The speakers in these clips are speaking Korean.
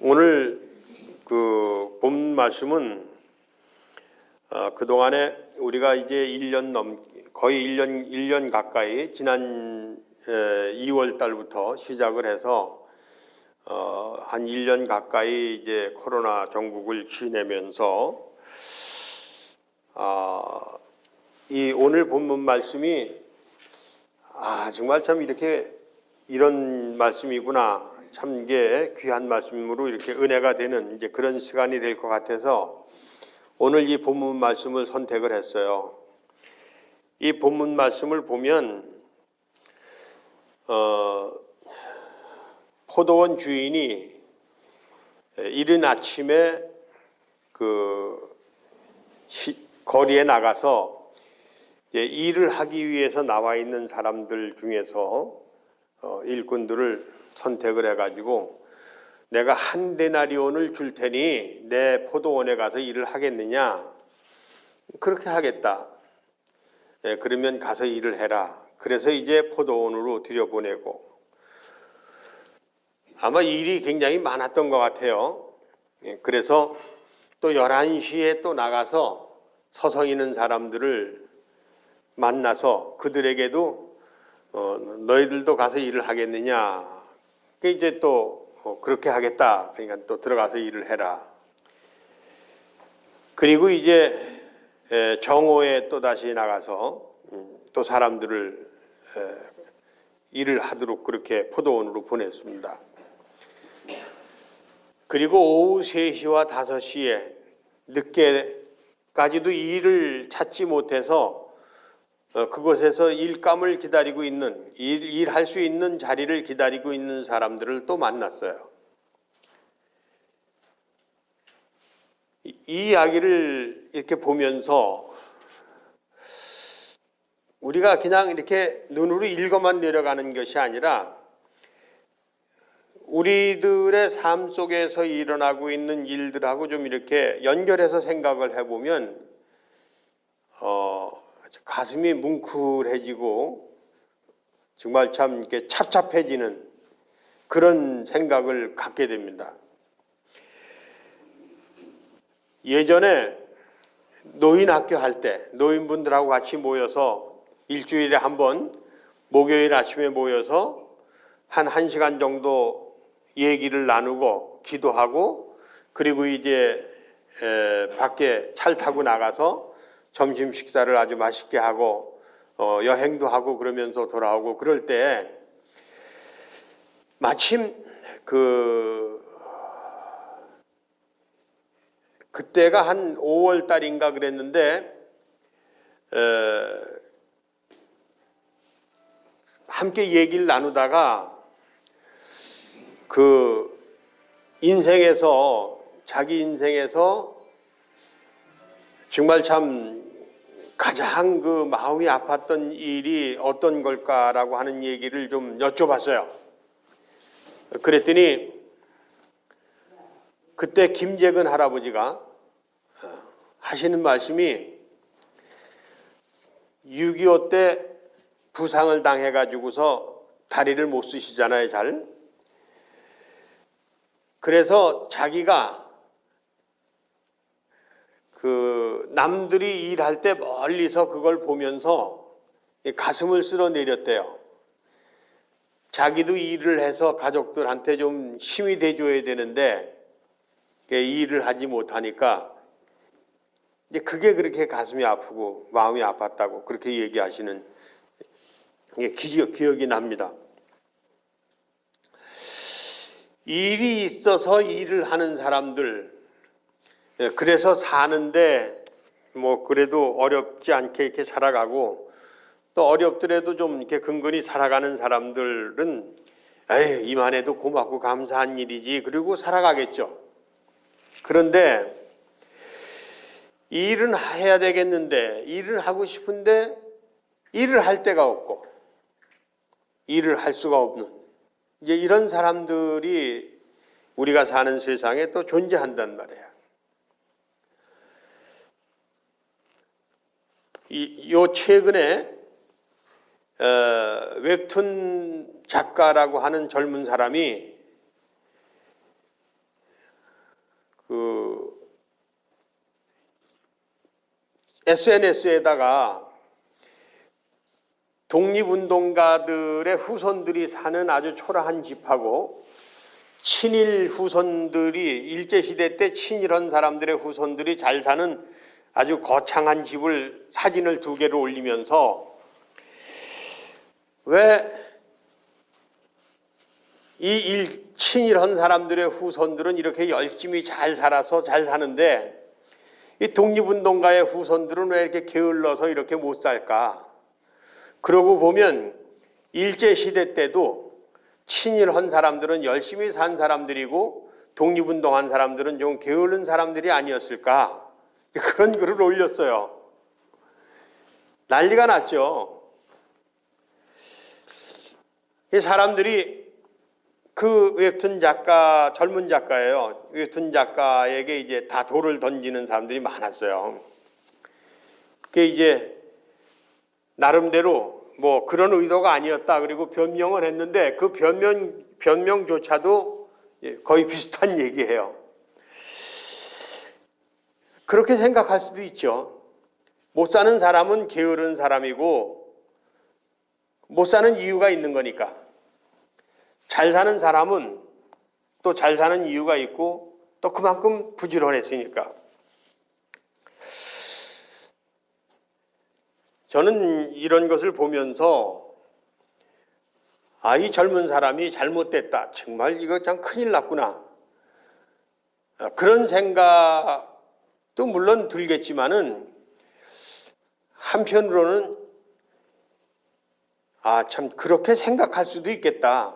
오늘 그 본 말씀은 그동안에 우리가 이제 거의 1년 가까이 지난 2월 달부터 시작을 해서 한 1년 가까이 이제 코로나 전국을 지내면서 이 오늘 본문 말씀이 정말 참 이런 말씀이구나. 참 이게 귀한 말씀으로 이렇게 은혜가 되는 이제 그런 시간이 될 것 같아서 오늘 이 본문 말씀을 선택을 했어요. 이 본문 말씀을 보면 포도원 주인이 이른 아침에 거리에 나가서 일을 하기 위해서 나와 있는 사람들 중에서 일꾼들을 선택을 해가지고 내가 한 데나리온을 줄 테니 내 포도원에 가서 일을 하겠느냐? 그렇게 하겠다. 그러면 가서 일을 해라. 그래서 이제 포도원으로 들여보내고 아마 일이 굉장히 많았던 것 같아요. 그래서 또 11시에 또 나가서 서성이는 사람들을 만나서 그들에게도 너희들도 가서 일을 하겠느냐? 이제 또 그렇게 하겠다. 그러니까 또 들어가서 일을 해라. 그리고 이제 정오에 또 다시 나가서 또 사람들을 일을 하도록 그렇게 포도원으로 보냈습니다. 그리고 오후 3시와 5시에 늦게까지도 일을 찾지 못해서 그곳에서 일감을 기다리고 있는, 일할 수 있는 자리를 기다리고 있는 사람들을 또 만났어요. 이 이야기를 이렇게 보면서 우리가 그냥 이렇게 눈으로 읽어만 내려가는 것이 아니라 우리들의 삶 속에서 일어나고 있는 일들하고 좀 이렇게 연결해서 생각을 해보면 가슴이 뭉클해지고 정말 참 이렇게 찹찹해지는 그런 생각을 갖게 됩니다. 예전에 노인 학교 할 때 노인분들하고 같이 모여서 일주일에 한 번 목요일 아침에 모여서 한 1시간 정도 얘기를 나누고 기도하고 그리고 이제 밖에 차를 타고 나가서 점심 식사를 아주 맛있게 하고 여행도 하고 그러면서 돌아오고 그럴 때 마침 그때가 한 5월 달인가 그랬는데 함께 얘기를 나누다가 자기 인생에서 정말 참 가장 마음이 아팠던 일이 어떤 걸까라고 하는 얘기를 좀 여쭤봤어요. 그랬더니 그때 김재근 할아버지가 하시는 말씀이 6.25 때 부상을 당해가지고서 다리를 못 쓰시잖아요, 잘. 그래서 자기가 남들이 일할 때 멀리서 그걸 보면서 가슴을 쓸어내렸대요. 자기도 일을 해서 가족들한테 좀 힘이 돼줘야 되는데 일을 하지 못하니까 이제 그게 그렇게 가슴이 아프고 마음이 아팠다고 그렇게 얘기하시는 게 기억이 납니다. 일이 있어서 일을 하는 사람들, 그래서 사는데 그래도 어렵지 않게 이렇게 살아가고 또 어렵더라도 좀 이렇게 근근히 살아가는 사람들은 이만해도 고맙고 감사한 일이지 그리고 살아가겠죠. 그런데 일은 해야 되겠는데 일을 하고 싶은데 일을 할 데가 없고 일을 할 수가 없는 이제 이런 사람들이 우리가 사는 세상에 또 존재한단 말이에요. 요 최근에 웹툰 작가라고 하는 젊은 사람이 SNS에다가 독립운동가들의 후손들이 사는 아주 초라한 집하고 친일 후손들이 일제시대 때 친일한 사람들의 후손들이 잘 사는 아주 거창한 집을 사진을 2개를 올리면서 왜 이 친일한 사람들의 후손들은 이렇게 열심히 잘 살아서 잘 사는데 이 독립운동가의 후손들은 왜 이렇게 게을러서 이렇게 못 살까? 그러고 보면 일제시대 때도 친일한 사람들은 열심히 산 사람들이고 독립운동한 사람들은 좀 게으른 사람들이 아니었을까? 그런 글을 올렸어요. 난리가 났죠. 이 사람들이 그 웹툰 작가, 젊은 작가예요. 웹툰 작가에게 이제 다 돌을 던지는 사람들이 많았어요. 그게 이제 나름대로 뭐 그런 의도가 아니었다. 그리고 변명을 했는데 그 변명조차도 거의 비슷한 얘기예요. 그렇게 생각할 수도 있죠. 못 사는 사람은 게으른 사람이고 못 사는 이유가 있는 거니까. 잘 사는 사람은 또 잘 사는 이유가 있고 또 그만큼 부지런했으니까. 저는 이런 것을 보면서 이 젊은 사람이 잘못됐다. 정말 이거 참 큰일 났구나. 그런 생각도 물론 들겠지만은 한편으로는 참 그렇게 생각할 수도 있겠다.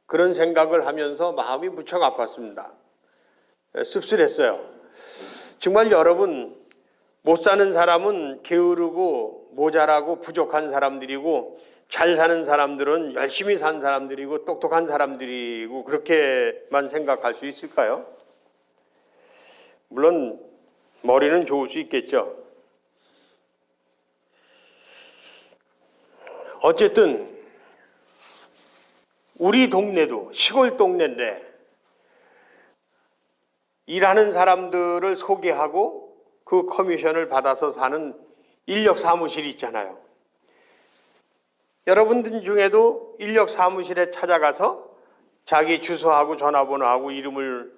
그런 생각을 하면서 마음이 무척 아팠습니다. 씁쓸했어요. 정말 여러분, 못 사는 사람은 게으르고 모자라고 부족한 사람들이고 잘 사는 사람들은 열심히 산 사람들이고 똑똑한 사람들이고 그렇게만 생각할 수 있을까요? 물론 머리는 좋을 수 있겠죠. 어쨌든 우리 동네도 시골 동네인데 일하는 사람들을 소개하고 그 커미션을 받아서 사는 인력 사무실이 있잖아요. 여러분들 중에도 인력 사무실에 찾아가서 자기 주소하고 전화번호하고 이름을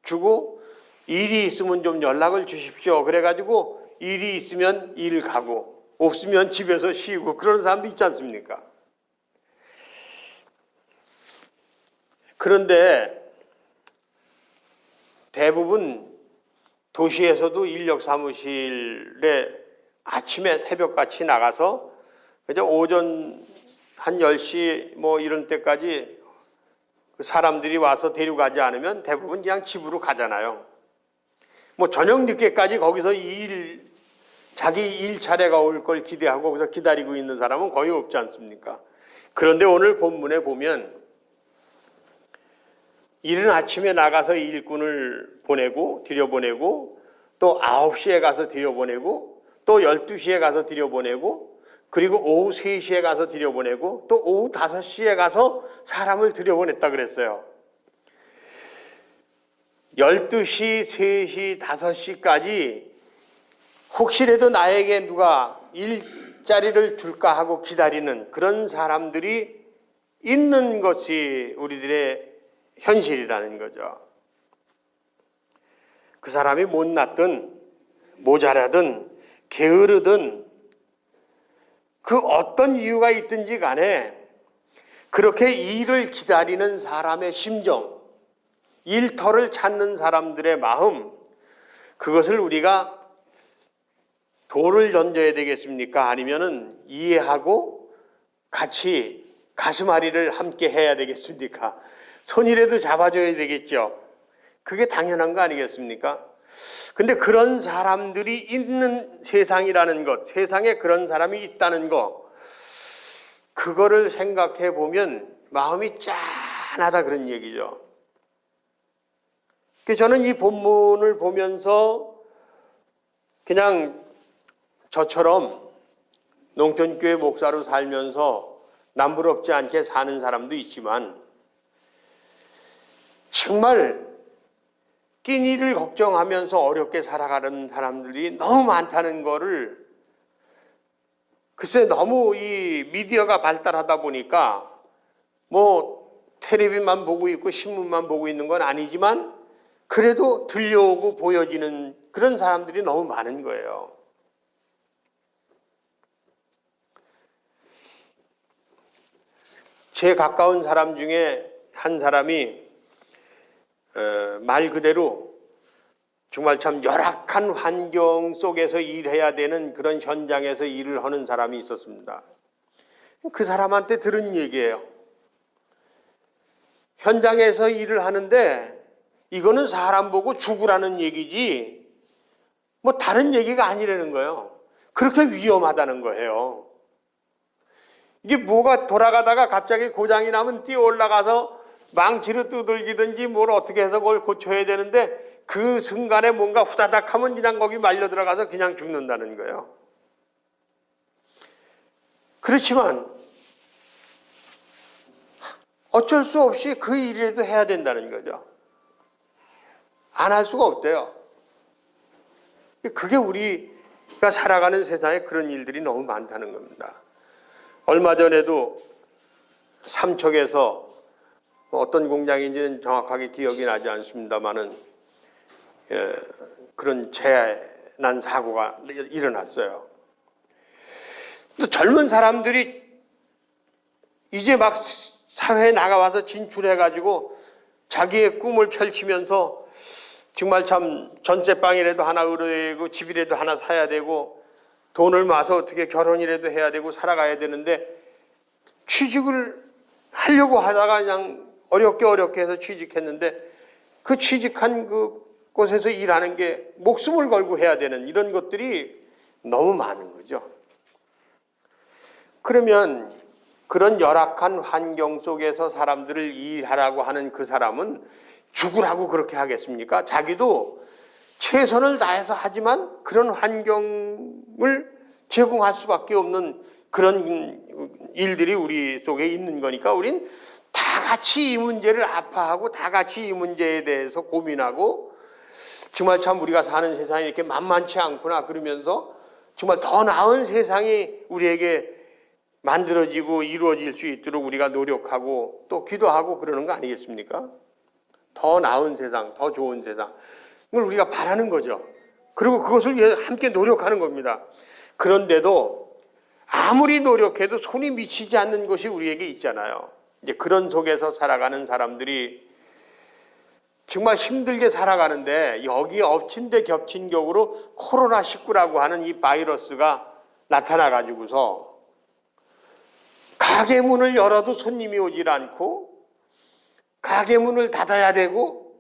주고 일이 있으면 좀 연락을 주십시오. 그래가지고 일이 있으면 일 가고 없으면 집에서 쉬고 그런 사람도 있지 않습니까? 그런데 대부분 도시에서도 인력 사무실에 아침에 새벽같이 나가서 그저 오전 한 10시 뭐 이런 때까지 사람들이 와서 데려가지 않으면 대부분 그냥 집으로 가잖아요. 뭐 저녁 늦게까지 거기서 자기 일 차례가 올 걸 기대하고 거기서 기다리고 있는 사람은 거의 없지 않습니까? 그런데 오늘 본문에 보면 이른 아침에 나가서 일꾼을 보내고 들여보내고 또 9시에 가서 들여보내고 또 12시에 가서 들여보내고 그리고 오후 3시에 가서 들여보내고 또 오후 5시에 가서 사람을 들여보냈다 그랬어요. 12시, 3시, 5시까지 혹시라도 나에게 누가 일자리를 줄까 하고 기다리는 그런 사람들이 있는 것이 우리들의 현실이라는 거죠. 그 사람이 못났든 모자라든 게으르든 그 어떤 이유가 있든지 간에 그렇게 일을 기다리는 사람의 심정, 일터를 찾는 사람들의 마음, 그것을 우리가 돌을 던져야 되겠습니까? 아니면은 이해하고 같이 가슴앓이를 함께 해야 되겠습니까? 손이라도 잡아줘야 되겠죠. 그게 당연한 거 아니겠습니까? 근데 그런 사람들이 있는 세상이라는 것, 세상에 그런 사람이 있다는 것, 그거를 생각해 보면 마음이 짠하다 그런 얘기죠. 저는 이 본문을 보면서 그냥 저처럼 농촌교회 목사로 살면서 남부럽지 않게 사는 사람도 있지만 정말 끼니를 걱정하면서 어렵게 살아가는 사람들이 너무 많다는 거를, 글쎄 너무 이 미디어가 발달하다 보니까 뭐 텔레비만 보고 있고 신문만 보고 있는 건 아니지만 그래도 들려오고 보여지는 그런 사람들이 너무 많은 거예요. 제 가까운 사람 중에 한 사람이 말 그대로 정말 참 열악한 환경 속에서 일해야 되는 그런 현장에서 일을 하는 사람이 있었습니다. 그 사람한테 들은 얘기예요. 현장에서 일을 하는데 이거는 사람 보고 죽으라는 얘기지 뭐 다른 얘기가 아니라는 거예요. 그렇게 위험하다는 거예요. 이게 뭐가 돌아가다가 갑자기 고장이 나면 뛰어 올라가서 망치로 두들기든지 뭘 어떻게 해서 그걸 고쳐야 되는데 그 순간에 뭔가 후다닥 하면 그냥 거기 말려 들어가서 그냥 죽는다는 거예요. 그렇지만 어쩔 수 없이 그 일이라도 해야 된다는 거죠. 안 할 수가 없대요. 그게 우리가 살아가는 세상에 그런 일들이 너무 많다는 겁니다. 얼마 전에도 삼척에서 어떤 공장인지는 정확하게 기억이 나지 않습니다만은 그런 재난 사고가 일어났어요. 또 젊은 사람들이 이제 막 사회에 나가와서 진출해가지고 자기의 꿈을 펼치면서 정말 참 전세방이라도 하나 얻어야 되고 집이라도 하나 사야 되고 돈을 모아서 어떻게 결혼이라도 해야 되고 살아가야 되는데 취직을 하려고 하다가 그냥 어렵게 해서 취직했는데 그 취직한 그곳에서 일하는 게 목숨을 걸고 해야 되는 이런 것들이 너무 많은 거죠. 그러면 그런 열악한 환경 속에서 사람들을 일하라고 하는 그 사람은 죽으라고 그렇게 하겠습니까? 자기도 최선을 다해서 하지만 그런 환경을 제공할 수밖에 없는 그런 일들이 우리 속에 있는 거니까 우린 다 같이 이 문제를 아파하고 다 같이 이 문제에 대해서 고민하고 정말 참 우리가 사는 세상이 이렇게 만만치 않구나 그러면서 정말 더 나은 세상이 우리에게 만들어지고 이루어질 수 있도록 우리가 노력하고 또 기도하고 그러는 거 아니겠습니까? 더 나은 세상, 더 좋은 세상 을 우리가 바라는 거죠. 그리고 그것을 위해 함께 노력하는 겁니다. 그런데도 아무리 노력해도 손이 미치지 않는 것이 우리에게 있잖아요. 이제 그런 속에서 살아가는 사람들이 정말 힘들게 살아가는데 여기에 엎친 데 겹친 격으로 코로나19라고 하는 이 바이러스가 나타나가지고서 가게 문을 열어도 손님이 오질 않고 가게 문을 닫아야 되고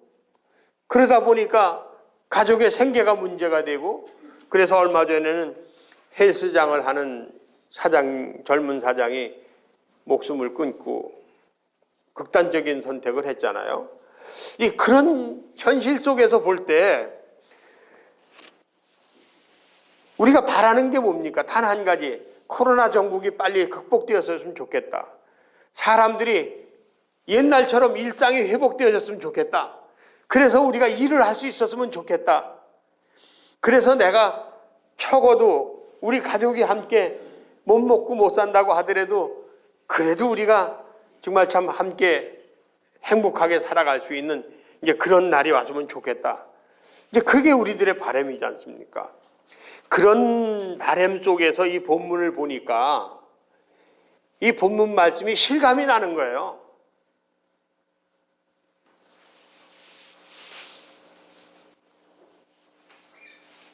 그러다 보니까 가족의 생계가 문제가 되고 그래서 얼마 전에는 헬스장을 하는 젊은 사장이 목숨을 끊고 극단적인 선택을 했잖아요. 그런 현실 속에서 볼 때 우리가 바라는 게 뭡니까? 단 한 가지, 코로나 전국이 빨리 극복되었으면 좋겠다. 사람들이 옛날처럼 일상이 회복되어졌으면 좋겠다. 그래서 우리가 일을 할 수 있었으면 좋겠다. 그래서 내가 적어도 우리 가족이 함께 못 먹고 못 산다고 하더라도 그래도 우리가 정말 참 함께 행복하게 살아갈 수 있는 이제 그런 날이 왔으면 좋겠다. 이제 그게 우리들의 바람이지 않습니까? 그런 바람 속에서 이 본문을 보니까 이 본문 말씀이 실감이 나는 거예요.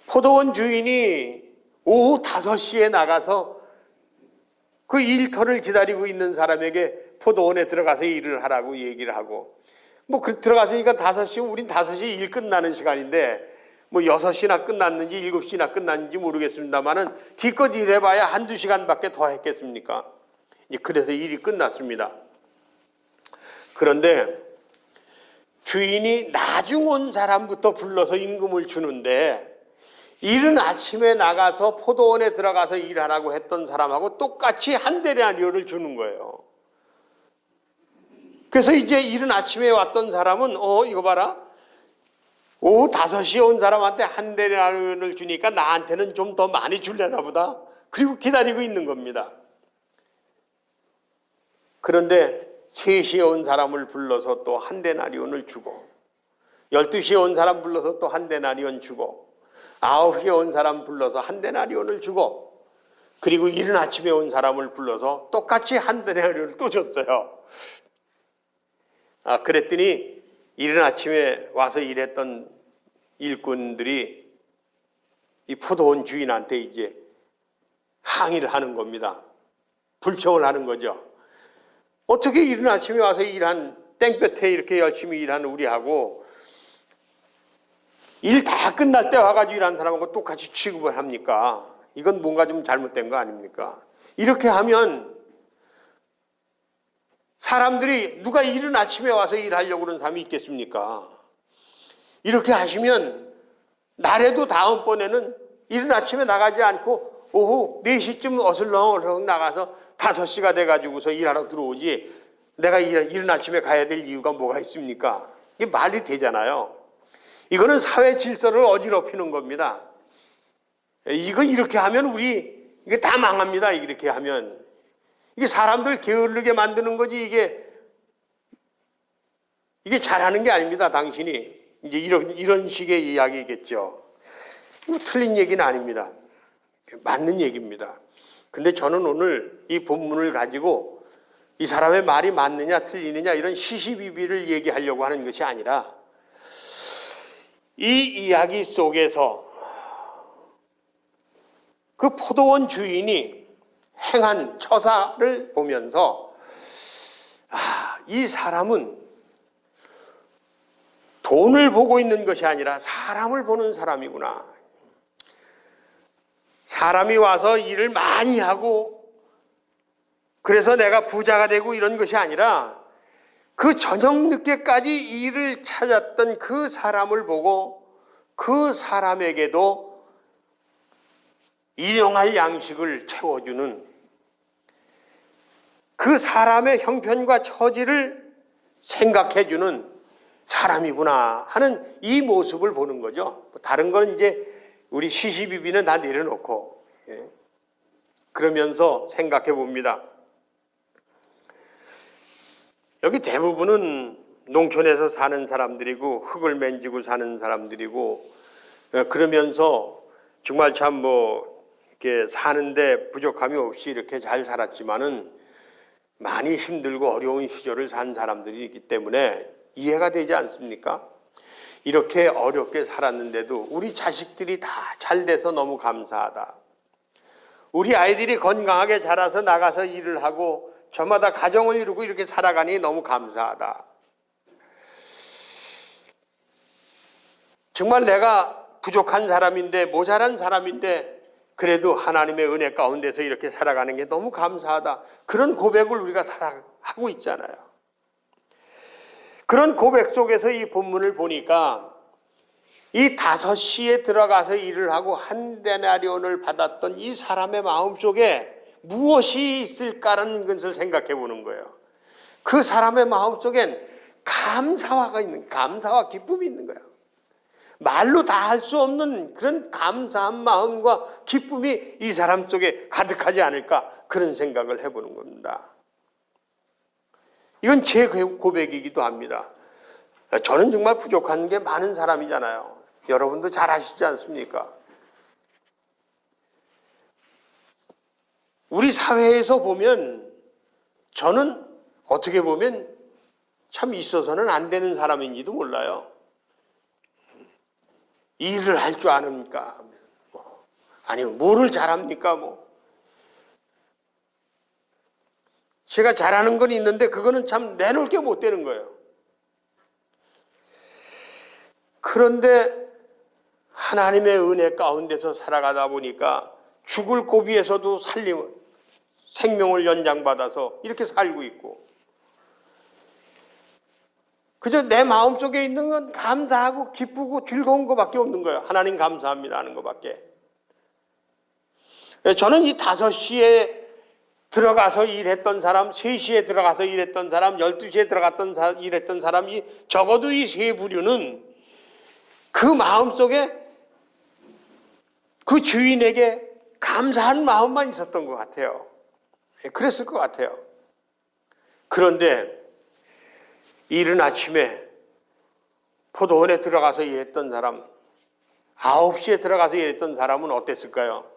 포도원 주인이 오후 5시에 나가서 그 일터를 기다리고 있는 사람에게 포도원에 들어가서 일을 하라고 얘기를 하고 들어갔으니까 5시면 우린 5시 일 끝나는 시간인데 6시나 끝났는지 7시나 끝났는지 모르겠습니다만은 기껏 일해봐야 1-2시간밖에 더 했겠습니까? 그래서 일이 끝났습니다. 그런데 주인이 나중 온 사람부터 불러서 임금을 주는데 이른 아침에 나가서 포도원에 들어가서 일하라고 했던 사람하고 똑같이 한 데나리오를 주는 거예요. 그래서 이제 이른 아침에 왔던 사람은 이거 봐라. 오후 5시에 온 사람한테 한 데나리온을 주니까 나한테는 좀 더 많이 줄려나 보다. 그리고 기다리고 있는 겁니다. 그런데 3시에 온 사람을 불러서 또 한 데나리온을 주고, 12시에 온 사람 불러서 또 한 데나리온 주고, 9시에 온 사람 불러서 한 데나리온을 주고, 그리고 이른 아침에 온 사람을 불러서 똑같이 한 데나리온을 또 줬어요. 그랬더니 이른 아침에 와서 일했던 일꾼들이 이 포도원 주인한테 이제 항의를 하는 겁니다. 불평을 하는 거죠. 어떻게 이른 아침에 와서 일한 땡볕에 이렇게 열심히 일하는 우리하고 일 다 끝날 때 와가지고 일하는 사람하고 똑같이 취급을 합니까? 이건 뭔가 좀 잘못된 거 아닙니까? 이렇게 하면 사람들이 누가 이른 아침에 와서 일하려고 그러는 사람이 있겠습니까? 이렇게 하시면 나래도 다음번에는 이른 아침에 나가지 않고 오후 4시쯤 어슬렁어슬렁 나가서 5시가 돼가지고서 일하러 들어오지, 내가 이른 아침에 가야 될 이유가 뭐가 있습니까? 이게 말이 되잖아요. 이거는 사회 질서를 어지럽히는 겁니다. 이거 이렇게 하면 이게 다 망합니다. 이렇게 하면. 이게 사람들 게으르게 만드는 거지, 이게 잘하는 게 아닙니다, 당신이. 이제 이런 식의 이야기겠죠. 뭐 틀린 얘기는 아닙니다. 맞는 얘기입니다. 근데 저는 오늘 이 본문을 가지고 이 사람의 말이 맞느냐 틀리느냐 이런 시시비비를 얘기하려고 하는 것이 아니라, 이 이야기 속에서 그 포도원 주인이 행한 처사를 보면서 이 사람은 돈을 보고 있는 것이 아니라 사람을 보는 사람이구나. 사람이 와서 일을 많이 하고 그래서 내가 부자가 되고 이런 것이 아니라 그 저녁 늦게까지 일을 찾았던 그 사람을 보고 그 사람에게도 일용할 양식을 채워주는, 그 사람의 형편과 처지를 생각해주는 사람이구나 하는 이 모습을 보는 거죠. 다른 거는 이제 우리 시시비비는 다 내려놓고 그러면서 생각해 봅니다. 여기 대부분은 농촌에서 사는 사람들이고 흙을 만지고 사는 사람들이고, 그러면서 정말 참 이렇게 사는데 부족함이 없이 이렇게 잘 살았지만은 많이 힘들고 어려운 시절을 산 사람들이기 때문에 이해가 되지 않습니까? 이렇게 어렵게 살았는데도 우리 자식들이 다 잘 돼서 너무 감사하다. 우리 아이들이 건강하게 자라서 나가서 일을 하고 저마다 가정을 이루고 이렇게 살아가니 너무 감사하다. 정말 내가 부족한 사람인데, 모자란 사람인데 그래도 하나님의 은혜 가운데서 이렇게 살아가는 게 너무 감사하다. 그런 고백을 우리가 하고 있잖아요. 그런 고백 속에서 이 본문을 보니까 이 5시에 들어가서 일을 하고 한 데나리온을 받았던 이 사람의 마음속에 무엇이 있을까라는 것을 생각해 보는 거예요. 그 사람의 마음속엔 감사와 기쁨이 있는 거예요. 말로 다 할 수 없는 그런 감사한 마음과 기쁨이 이 사람 속에 가득하지 않을까, 그런 생각을 해보는 겁니다. 이건 제 고백이기도 합니다. 저는 정말 부족한 게 많은 사람이잖아요. 여러분도 잘 아시지 않습니까? 우리 사회에서 보면 저는 어떻게 보면 참 있어서는 안 되는 사람인지도 몰라요. 일을 할 줄 아닙니까? 아니면 뭐를 잘합니까? 제가 잘하는 건 있는데 그거는 참 내놓을 게 못 되는 거예요. 그런데 하나님의 은혜 가운데서 살아가다 보니까 죽을 고비에서도 생명을 연장받아서 이렇게 살고 있고, 그저 내 마음속에 있는 건 감사하고 기쁘고 즐거운 것밖에 없는 거예요. 하나님 감사합니다 하는 것밖에. 저는 이 5시에 들어가서 일했던 사람, 3시에 들어가서 일했던 사람, 12시에 일했던 사람이 적어도 이 세 부류는 그 마음속에 그 주인에게 감사한 마음만 있었던 것 같아요. 그랬을 것 같아요. 그런데 이른 아침에 포도원에 들어가서 일했던 사람, 9시에 들어가서 일했던 사람은 어땠을까요?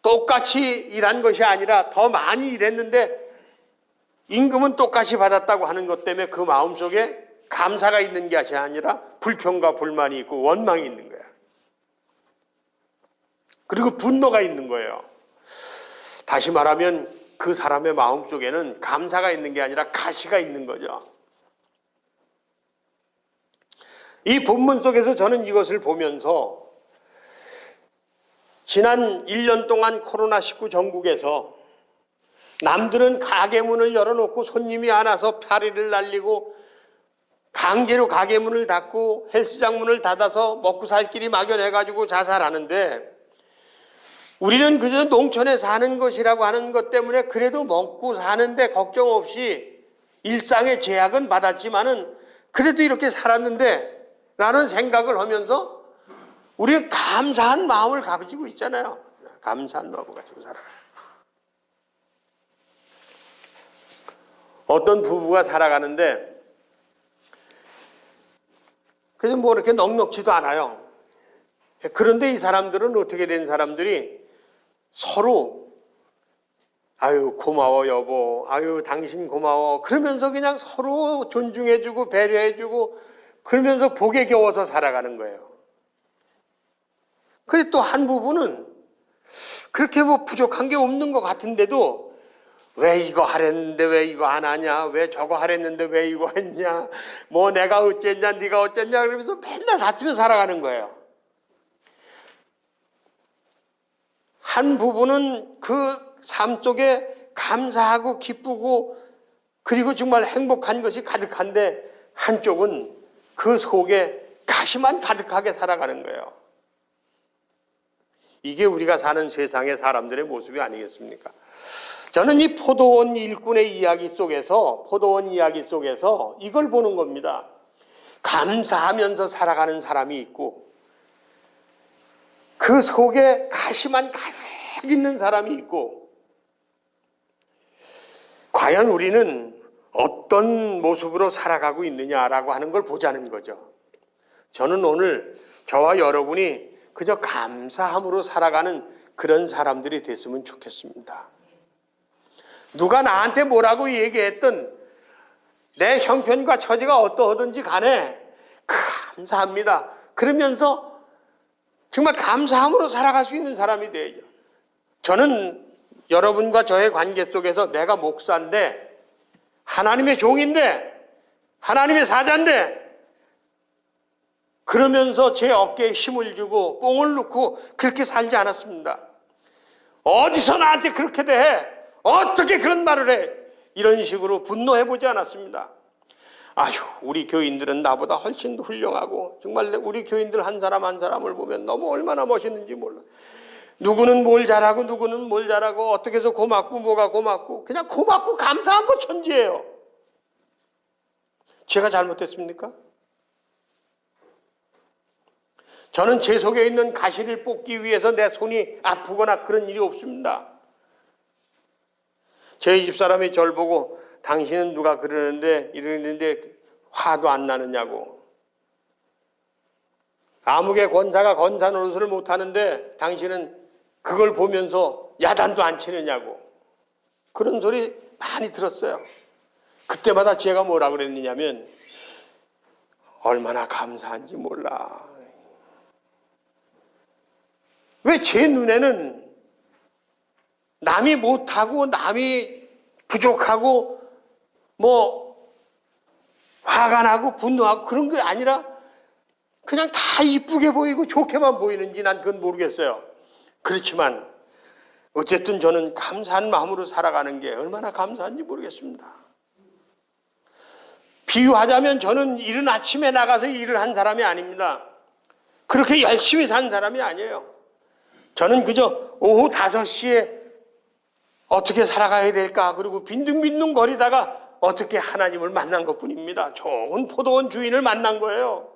똑같이 일한 것이 아니라 더 많이 일했는데 임금은 똑같이 받았다고 하는 것 때문에 그 마음속에 감사가 있는 것이 아니라 불평과 불만이 있고 원망이 있는 거야. 그리고 분노가 있는 거예요. 다시 말하면 그 사람의 마음속에는 감사가 있는 게 아니라 가시가 있는 거죠. 이 본문 속에서 저는 이것을 보면서 지난 1년 동안 코로나19 전국에서 남들은 가게 문을 열어놓고 손님이 안 와서 파리를 날리고 강제로 가게 문을 닫고 헬스장 문을 닫아서 먹고 살 길이 막연해가지고 자살하는데 우리는 그저 농촌에 사는 것이라고 하는 것 때문에 그래도 먹고 사는데 걱정 없이 일상의 제약은 받았지만은 그래도 이렇게 살았는데 라는 생각을 하면서 우리는 감사한 마음을 가지고 있잖아요. 감사한 마음을 가지고 살아가요. 어떤 부부가 살아가는데 그래서 뭐 이렇게 넉넉지도 않아요. 그런데 이 사람들은 어떻게 된 사람들이 서로 아유 고마워 여보, 아유 당신 고마워 그러면서 그냥 서로 존중해주고 배려해주고 그러면서 복에 겨워서 살아가는 거예요. 근데 또 한 부부는 그렇게 뭐 부족한 게 없는 것 같은데도 왜 이거 하랬는데 왜 이거 안 하냐, 왜 저거 하랬는데 왜 이거 했냐, 뭐 내가 어쨌냐 네가 어쨌냐 그러면서 맨날 다투며 살아가는 거예요. 한 부부는 그 삶 속에 감사하고 기쁘고 그리고 정말 행복한 것이 가득한데 한쪽은 그 속에 가시만 가득하게 살아가는 거예요. 이게 우리가 사는 세상의 사람들의 모습이 아니겠습니까? 저는 이 포도원 일꾼의 이야기 속에서 이걸 보는 겁니다. 감사하면서 살아가는 사람이 있고 그 속에 가시만 가득 있는 사람이 있고 과연 우리는 어떤 모습으로 살아가고 있느냐라고 하는 걸 보자는 거죠. 저는 오늘 저와 여러분이 그저 감사함으로 살아가는 그런 사람들이 됐으면 좋겠습니다. 누가 나한테 뭐라고 얘기했든 내 형편과 처지가 어떠하든지 간에 감사합니다. 그러면서 정말 감사함으로 살아갈 수 있는 사람이 되죠. 저는 여러분과 저의 관계 속에서 내가 목사인데 하나님의 종인데 하나님의 사자인데 그러면서 제 어깨에 힘을 주고 뽕을 넣고 그렇게 살지 않았습니다. 어디서 나한테 그렇게 대해? 어떻게 그런 말을 해? 이런 식으로 분노해보지 않았습니다. 아휴, 우리 교인들은 나보다 훨씬 훌륭하고 정말 우리 교인들 한 사람 한 사람을 보면 너무 얼마나 멋있는지 몰라. 누구는 뭘 잘하고 누구는 뭘 잘하고 어떻게 해서 고맙고 뭐가 고맙고 그냥 고맙고 감사한 거 천지예요. 제가 잘못했습니까? 저는 제 속에 있는 가시를 뽑기 위해서 내 손이 아프거나 그런 일이 없습니다. 저희 집사람이 저를 보고 당신은 누가 이러는데 화도 안 나느냐고. 아무개 권사가 권사 노릇을 못하는데 당신은 그걸 보면서 야단도 안 치느냐고. 그런 소리 많이 들었어요. 그때마다 제가 뭐라 그랬느냐면 얼마나 감사한지 몰라. 왜 제 눈에는 남이 못하고 남이 부족하고 뭐 화가 나고 분노하고 그런 게 아니라 그냥 다 이쁘게 보이고 좋게만 보이는지 난 그건 모르겠어요. 그렇지만 어쨌든 저는 감사한 마음으로 살아가는 게 얼마나 감사한지 모르겠습니다. 비유하자면 저는 이른 아침에 나가서 일을 한 사람이 아닙니다. 그렇게 열심히 산 사람이 아니에요. 저는 그저 오후 5시에 어떻게 살아가야 될까 그리고 빈둥빈둥 거리다가 어떻게 하나님을 만난 것뿐입니다. 좋은 포도원 주인을 만난 거예요.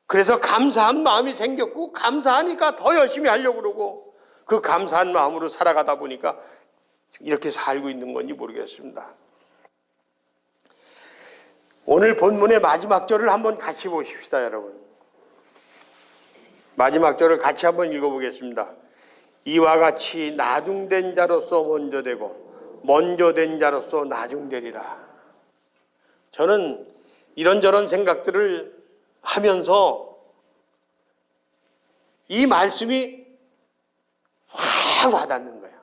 그래서 감사한 마음이 생겼고 감사하니까 더 열심히 하려고 그러고 그 감사한 마음으로 살아가다 보니까 이렇게 살고 있는 건지 모르겠습니다. 오늘 본문의 마지막 절을 한번 같이 보십시다, 여러분. 마지막 절을 같이 한번 읽어보겠습니다. 이와 같이 나중된 자로서 먼저 되고 먼저 된 자로서 나중되리라. 저는 이런저런 생각들을 하면서 이 말씀이 확 와닿는 거예요.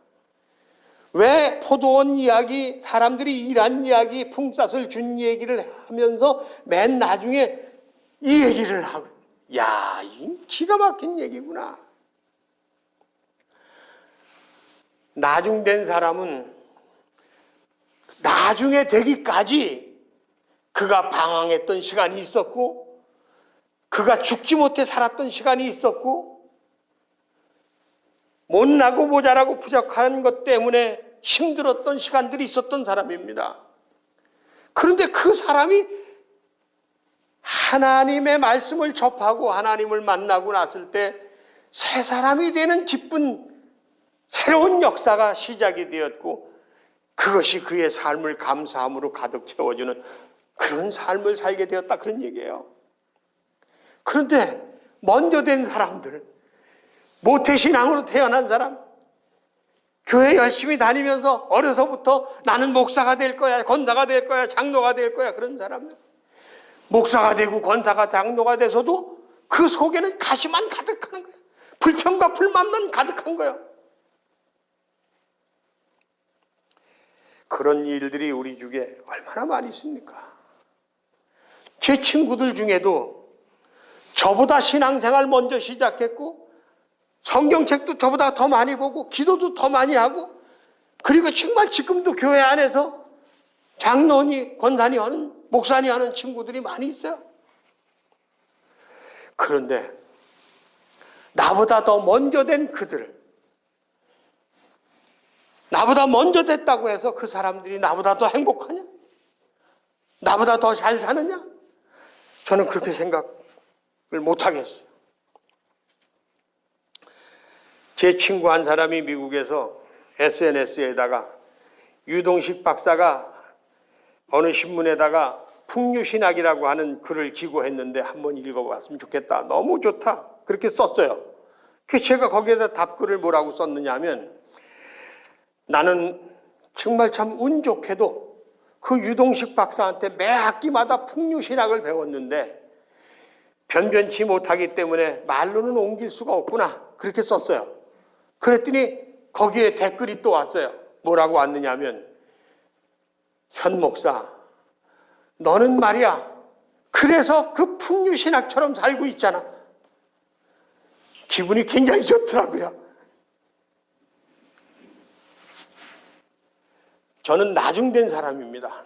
왜 포도원 이야기, 사람들이 일한 이야기, 품삯을 준 얘기를 하면서 맨 나중에 이 얘기를 하고, 야, 이 기가 막힌 얘기구나. 나중된 사람은 나중에 되기까지 그가 방황했던 시간이 있었고 그가 죽지 못해 살았던 시간이 있었고 못나고 모자라고 부족한 것 때문에 힘들었던 시간들이 있었던 사람입니다. 그런데 그 사람이 하나님의 말씀을 접하고 하나님을 만나고 났을 때 새 사람이 되는 기쁜 새로운 역사가 시작이 되었고 그것이 그의 삶을 감사함으로 가득 채워주는 그런 삶을 살게 되었다, 그런 얘기예요. 그런데 먼저 된 사람들, 모태신앙으로 태어난 사람, 교회 열심히 다니면서 어려서부터 나는 목사가 될 거야, 권사가 될 거야, 장로가 될 거야, 그런 사람들, 목사가 되고 권사가 장로가 돼서도 그 속에는 가시만 가득한 거예요. 불평과 불만만 가득한 거예요. 그런 일들이 우리 중에 얼마나 많이 있습니까? 제 친구들 중에도 저보다 신앙생활 먼저 시작했고 성경책도 저보다 더 많이 보고 기도도 더 많이 하고 그리고 정말 지금도 교회 안에서 장로니 권사니 하는 목사니 하는 친구들이 많이 있어요. 그런데 나보다 더 먼저 된 그들, 나보다 먼저 됐다고 해서 그 사람들이 나보다 더 행복하냐? 나보다 더 잘 사느냐? 저는 그렇게 생각을 못하겠어요. 제 친구 한 사람이 미국에서 SNS에다가 유동식 박사가 어느 신문에다가 풍류신학이라고 하는 글을 기고했는데 한번 읽어봤으면 좋겠다. 너무 좋다. 그렇게 썼어요. 그래서 제가 거기에다 답글을 뭐라고 썼느냐 하면 나는 정말 참 운 좋게도 그 유동식 박사한테 매 학기마다 풍류신학을 배웠는데 변변치 못하기 때문에 말로는 옮길 수가 없구나. 그렇게 썼어요. 그랬더니 거기에 댓글이 또 왔어요. 뭐라고 왔느냐 하면 현 목사, 너는 말이야 그래서 그 풍류신학처럼 살고 있잖아. 기분이 굉장히 좋더라고요. 저는 나중된 사람입니다.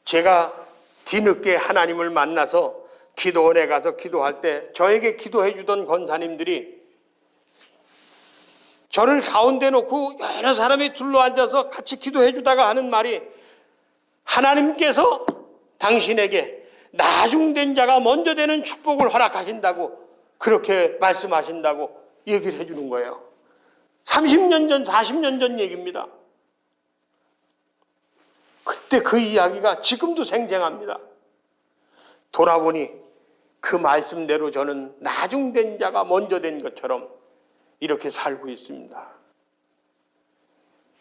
제가 뒤늦게 하나님을 만나서 기도원에 가서 기도할 때 저에게 기도해 주던 권사님들이 저를 가운데 놓고 여러 사람이 둘러앉아서 같이 기도해 주다가 하는 말이 하나님께서 당신에게 나중된 자가 먼저 되는 축복을 허락하신다고 그렇게 말씀하신다고 얘기를 해 주는 거예요. 30년 전, 40년 전 얘기입니다. 그때 그 이야기가 지금도 생생합니다. 돌아보니 그 말씀대로 저는 나중된 자가 먼저 된 것처럼 이렇게 살고 있습니다.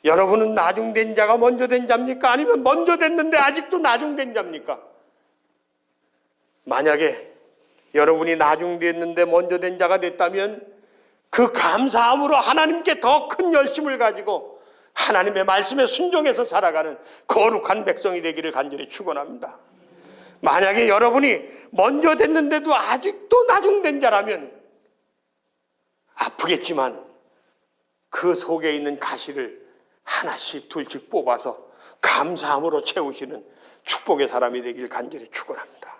여러분은 나중된 자가 먼저 된 자입니까? 아니면 먼저 됐는데 아직도 나중된 자입니까? 만약에 여러분이 나중됐는데 먼저 된 자가 됐다면 그 감사함으로 하나님께 더 큰 열심을 가지고 하나님의 말씀에 순종해서 살아가는 거룩한 백성이 되기를 간절히 축원합니다. 만약에 여러분이 먼저 됐는데도 아직도 나중된 자라면 아프겠지만 그 속에 있는 가시를 하나씩 둘씩 뽑아서 감사함으로 채우시는 축복의 사람이 되기를 간절히 축원합니다.